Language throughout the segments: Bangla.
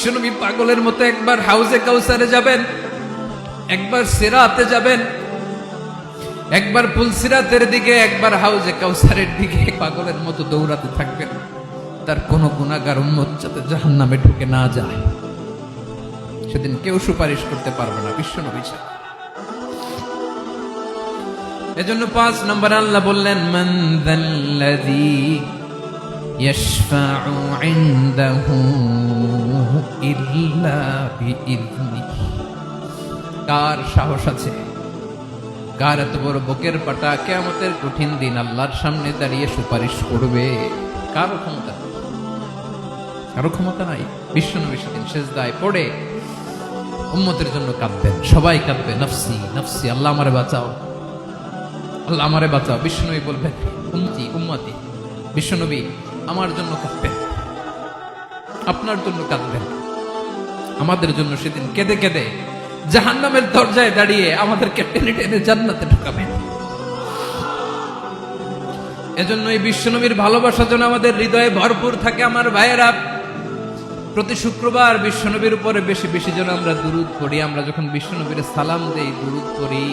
বিশ্বনবী পাগলের মতো একবার হাউজে কাউসারে যাবেন, একবার সিরাতে যাবেন, একবার পুলসিরাতের দিকে, একবার হাউজে কাউসারের দিকে পাগলের মতো দৌড়াতে থাকবেন। তার কোন গুনাহগার উম্মত যাতে জাহান্নামে ঢুকে না যায়, সেদিন কেউ সুপারিশ করতে পারবে না বিশ্বনবী ছাড়া। এজন্য 5 নম্বর আল্লাহ বললেন, মান যাল্লাযী ইয়াশফাউ ইনদাহু ইল্লা বিইযনিহি। কার সাহস আছে, কার এত বড় বুকের পাটা কিয়ামতের কঠিন দিন আল্লাহর সামনে দাঁড়িয়ে সুপারিশ করবে? কারো ক্ষমতা নেই, কারো ক্ষমতা নাই। বিশ্বনবী সেদিন সেজদায় পড়ে উম্মতের জন্য কাঁদবেন, সবাই কাঁদবে, নফসি নফসি, আল্লাহ আমারে বাঁচাও, আল্লাহ আমারে বাঁচাও। বিশ্বনবী বলবেন, উম্মতি উম্মতি। বিশ্বনবী আমার জন্য কাঁদবেন, আপনার জন্য কাঁদবেন, আমাদের জন্য সেদিন কেঁদে কেঁদে জাহান্নামের দরজায় দাঁড়িয়ে আমাদেরকে টেনে টেনে জান্নাতে ঢুকাবেন। এজন্য এই বিশ্বনবীর ভালোবাসা যেন আমাদের হৃদয়ে ভরপুর থাকে। আমার ভাইয়েরা, প্রতি শুক্রবার বিশ্বনবীর উপরে বেশি বেশি যেন আমরা দুরূদ পড়ি। আমরা যখন বিশ্বনবীর সালাম দেই, দুরূদ পড়ি,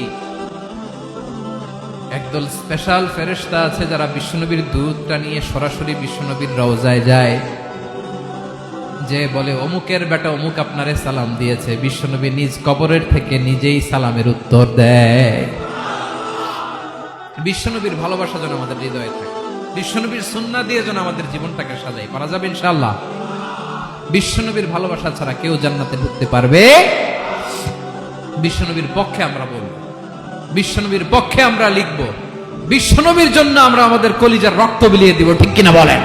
একদল স্পেশাল ফেরেশতা আছে যারা বিশ্বনবীর দুধটা নিয়ে সরাসরি বিশ্বনবীর রওজায় যায়, যে বলে অমুকের বেটা অমুক আপনারে সালাম দিয়েছে। বিশ্বনবী নিজ কবরের থেকে নিজেই সালামের উত্তর দেয়। বিশ্বনবীর ভালোবাসা যেন আমাদের হৃদয়ে থাকে, বিশ্বনবীর সুন্নাহ দিয়ে যেন আমাদের জীবনটাকে সাজাই, পারা যাবে ইনশাআল্লাহ। বিশ্বনবীর ভালোবাসা ছাড়া কেউ জান্নাতে ঢুকতে পারবে? বিশ্বনবীর পক্ষে আমরা বলবো, বিশ্বনবীর পক্ষে আমরা লিখবো, বিশ্বনবীর জন্য আমরা আমাদের কলিজার রক্ত বিলিয়ে দিব, ঠিক কিনা বলেন?